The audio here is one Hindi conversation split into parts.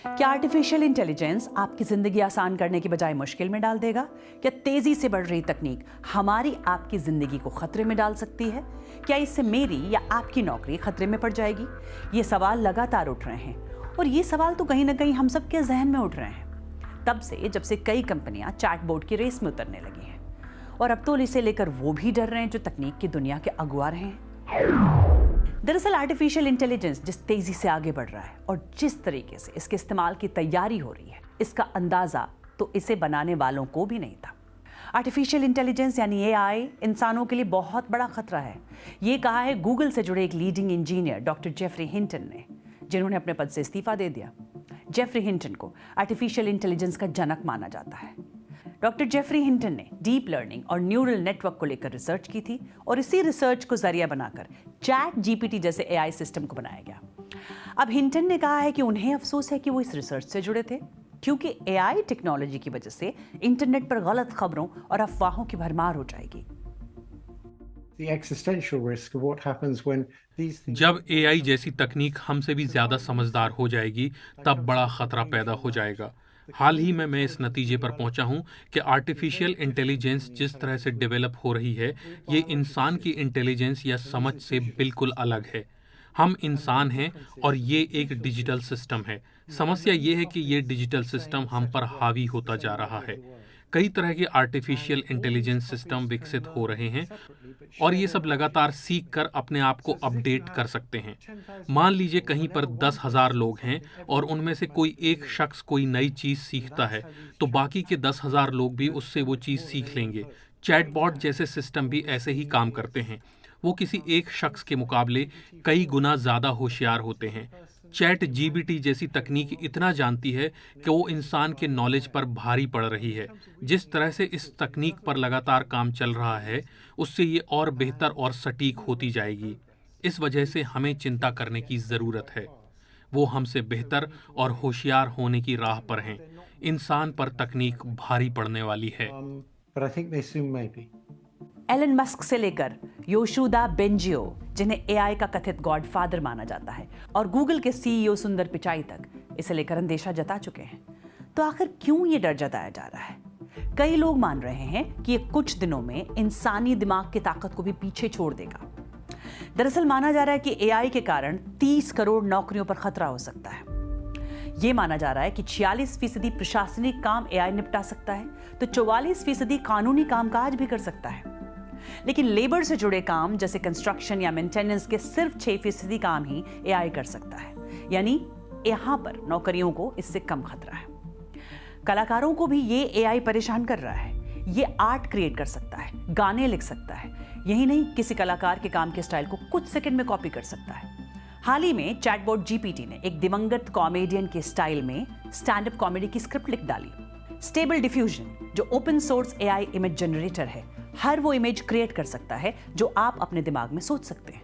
क्या आर्टिफिशियल इंटेलिजेंस आपकी जिंदगी आसान करने की बजाय मुश्किल में डाल देगा? क्या तेजी से बढ़ रही तकनीक हमारी आपकी जिंदगी को खतरे में डाल सकती है? क्या इससे मेरी या आपकी नौकरी खतरे में पड़ जाएगी? ये सवाल लगातार उठ रहे हैं और ये सवाल तो कहीं ना कहीं हम सबके जहन में उठ रहे हैं तब से जब से कई कंपनियां चैटबॉट की रेस में उतरने लगी हैं और अब तो इसे लेकर वो भी डर रहे हैं जो तकनीक की दुनिया के अगुआ रहे हैं। दरअसल आर्टिफिशियल इंटेलिजेंस जिस तेजी से आगे बढ़ रहा है और जिस तरीके से इसके इस्तेमाल की तैयारी हो रही है, इसका अंदाजा तो इसे बनाने वालों को भी नहीं था। आर्टिफिशियल इंटेलिजेंस यानी एआई इंसानों के लिए बहुत बड़ा खतरा है। ये कहा है गूगल से जुड़े एक leading engineer doctor Geoffrey Hinton ने, जिन्होंने अपने पद से इस्तीफा दे दिया। जेफरी हिंटन को आर्टिफिशियल इंटेलिजेंस का जनक माना जाता है। डॉक्टर जेफरी हिंटन ने डीप लर्निंग और न्यूरल नेटवर्क को लेकर रिसर्च की थी और इसी रिसर्च को जरिया बनाकर चैट जीपीटी जैसे एआई सिस्टम को बनाया गया। अब हिंटन ने कहा है कि उन्हें अफसोस है कि वो इस रिसर्च से जुड़े थे, क्योंकि एआई टेक्नोलॉजी की वजह से इंटरनेट पर गलत खबरों और अफवाहों की भरमार हो जाएगी। जब एआई जैसी तकनीक हमसे भी ज्यादा समझदार हो जाएगी, तब बड़ा खतरा पैदा हो जाएगा। हाल ही में मैं इस नतीजे पर पहुंचा हूं कि आर्टिफिशियल इंटेलिजेंस जिस तरह से डेवलप हो रही है, ये इंसान की इंटेलिजेंस या समझ से बिल्कुल अलग है। हम इंसान हैं और ये एक डिजिटल सिस्टम है। समस्या ये है कि ये डिजिटल सिस्टम हम पर हावी होता जा रहा है। कई तरह के आर्टिफिशियल इंटेलिजेंस सिस्टम विकसित हो रहे हैं और ये सब लगातार सीख कर अपने आप को अपडेट कर सकते हैं। मान लीजिए कहीं पर 10,000 लोग हैं और उनमें से कोई एक शख्स कोई नई चीज सीखता है, तो बाकी के 10,000 लोग भी उससे वो चीज सीख लेंगे। चैटबॉट जैसे सिस्टम भी ऐसे ही काम करते हैं। वो किसी एक शख्स के मुकाबले कई गुना ज्यादा होशियार होते हैं। चैट जीपीटी जैसी तकनीक इतना जानती है कि वो इंसान के नॉलेज पर भारी पड़ रही है। जिस तरह से इस तकनीक पर लगातार काम चल रहा है, उससे ये और बेहतर और सटीक होती जाएगी। इस वजह से हमें चिंता करने की ज़रूरत है। वो हमसे बेहतर और होशियार होने की राह पर हैं। इंसान पर तकनीक भारी पड़ने वाली है। एलन मस्क से लेकर योशिदा बेंजियो, जिन्हें एआई का कथित गॉडफादर माना जाता है, और गूगल के सीईओ सुंदर पिचाई तक इसे लेकर अंदेशा जता चुके हैं। तो आखिर क्यों ये डर जताया जा रहा है? कई लोग मान रहे हैं कि ये कुछ दिनों में इंसानी दिमाग की ताकत को भी पीछे छोड़ देगा। दरअसल माना जा रहा है कि एआई के कारण 30 करोड़ नौकरियों पर खतरा हो सकता है। ये माना जा रहा है कि 46% प्रशासनिक काम एआई निपटा सकता है, तो 44% कानूनी कामकाज भी कर सकता है। लेकिन लेबर से जुड़े काम जैसे कंस्ट्रक्शन या मेंटेनेंस के सिर्फ 6% काम ही एआई कर सकता है, यानी यहां पर नौकरियों को इससे कम खतरा है। कलाकारों को भी ये एआई परेशान कर रहा है। ये आर्ट क्रिएट कर सकता है, गाने लिख सकता है, यही नहीं किसी कलाकार के काम के स्टाइल को कुछ सेकंड में कॉपी कर सकता है। हाल ही में चैटबॉट जीपीटी ने एक दिवंगत कॉमेडियन के स्टाइल में स्टैंड अप कॉमेडी की स्क्रिप्ट लिख डाली। स्टेबल डिफ्यूजन, जो open source AI image generator है, हर वो इमेज क्रिएट कर सकता है जो आप अपने दिमाग में सोच सकते हैं।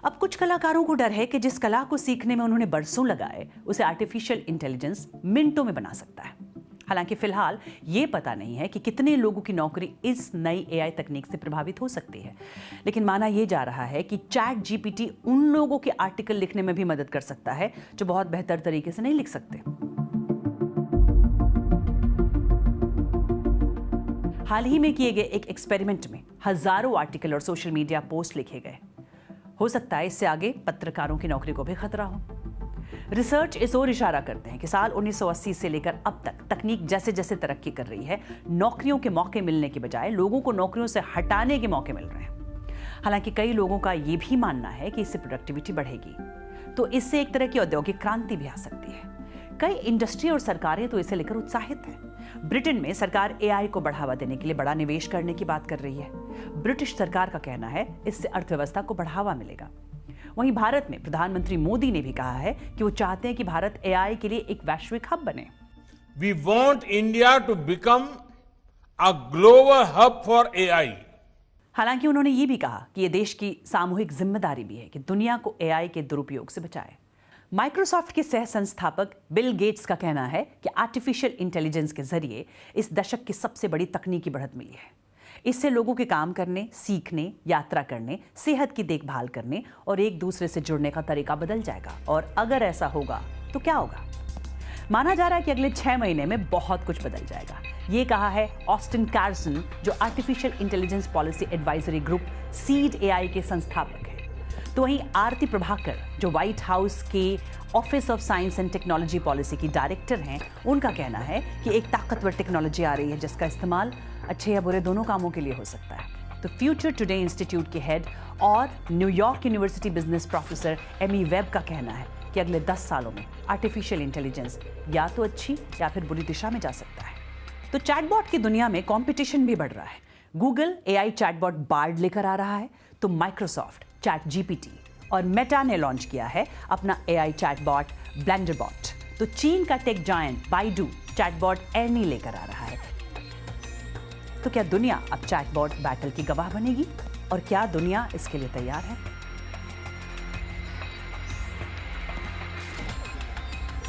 अब कुछ कलाकारों को डर है कि जिस कला को सीखने में उन्होंने बरसों लगाए, उसे आर्टिफिशियल इंटेलिजेंस मिनटों में बना सकता है। हालांकि फिलहाल ये पता नहीं है कि कितने लोगों की नौकरी इस नई एआई तकनीक से प्रभावित हो सकती है, लेकिन माना यह जा रहा है कि चैट जीपीटी उन लोगों के आर्टिकल लिखने में भी मदद कर सकता है जो बहुत बेहतर तरीके से नहीं लिख सकते। हाल ही में किए गए एक एक्सपेरिमेंट में हजारों आर्टिकल और सोशल मीडिया पोस्ट लिखे गए। हो सकता है इससे आगे पत्रकारों की नौकरी को भी खतरा हो। रिसर्च इस ओर इशारा करते हैं कि साल 1980 से लेकर अब तक तकनीक जैसे जैसे तरक्की कर रही है, नौकरियों के मौके मिलने के बजाय लोगों को नौकरियों से हटाने के मौके मिल रहे हैं। हालांकि कई लोगों का यह भी मानना है कि इससे प्रोडक्टिविटी बढ़ेगी, तो इससे एक तरह की औद्योगिक क्रांति भी आ सकती है। कई इंडस्ट्री और सरकारें तो इसे लेकर उत्साहित हैं। ब्रिटेन में सरकार एआई को बढ़ावा देने के लिए बड़ा निवेश करने की बात कर रही है। ब्रिटिश सरकार का कहना है इससे अर्थव्यवस्था को बढ़ावा मिलेगा। वहीं भारत में प्रधानमंत्री मोदी ने भी कहा है कि वो चाहते हैं कि भारत एआई के लिए एक वैश्विक हब बने। We want India to become a global hub for AI. हालांकि उन्होंने ये भी कहा कि ये देश की सामूहिक जिम्मेदारी भी है कि दुनिया को एआई के दुरुपयोग से बचाए। माइक्रोसॉफ्ट के सह संस्थापक बिल गेट्स का कहना है कि आर्टिफिशियल इंटेलिजेंस के जरिए इस दशक की सबसे बड़ी तकनीकी बढ़त मिली है। इससे लोगों के काम करने, सीखने, यात्रा करने, सेहत की देखभाल करने और एक दूसरे से जुड़ने का तरीका बदल जाएगा। और अगर ऐसा होगा तो क्या होगा? माना जा रहा है कि अगले 6 महीने में बहुत कुछ बदल जाएगा। ये कहा है ऑस्टिन कार्सन, जो artificial intelligence policy advisory group seed AI के संस्थापक हैं। तो वहीं आरती प्रभाकर, जो व्हाइट हाउस के office of science and technology policy की डायरेक्टर हैं, उनका कहना है कि एक ताकतवर टेक्नोलॉजी आ रही है जिसका इस्तेमाल अच्छे या बुरे दोनों कामों के लिए हो सकता है। तो फ्यूचर टुडे इंस्टीट्यूट के हेड और New York University business professor Amy Webb का कहना है कि अगले 10 सालों में आर्टिफिशियल इंटेलिजेंस या तो अच्छी या फिर बुरी दिशा में जा सकता है। तो चैटबॉट की दुनिया में कंपटीशन भी बढ़ रहा है। गूगल एआई चैटबॉट बार्ड लेकर आ रहा है, तो माइक्रोसॉफ्ट चैट जीपीटी और मेटा ने लॉन्च किया है अपना एआई चैटबॉट ब्लेंडरबॉट। तो चीन का tech giant Baidu chatbot Ernie लेकर आ रहा है। तो क्या दुनिया अब चैटबॉट बैटल की गवाह बनेगी और क्या दुनिया इसके लिए तैयार है?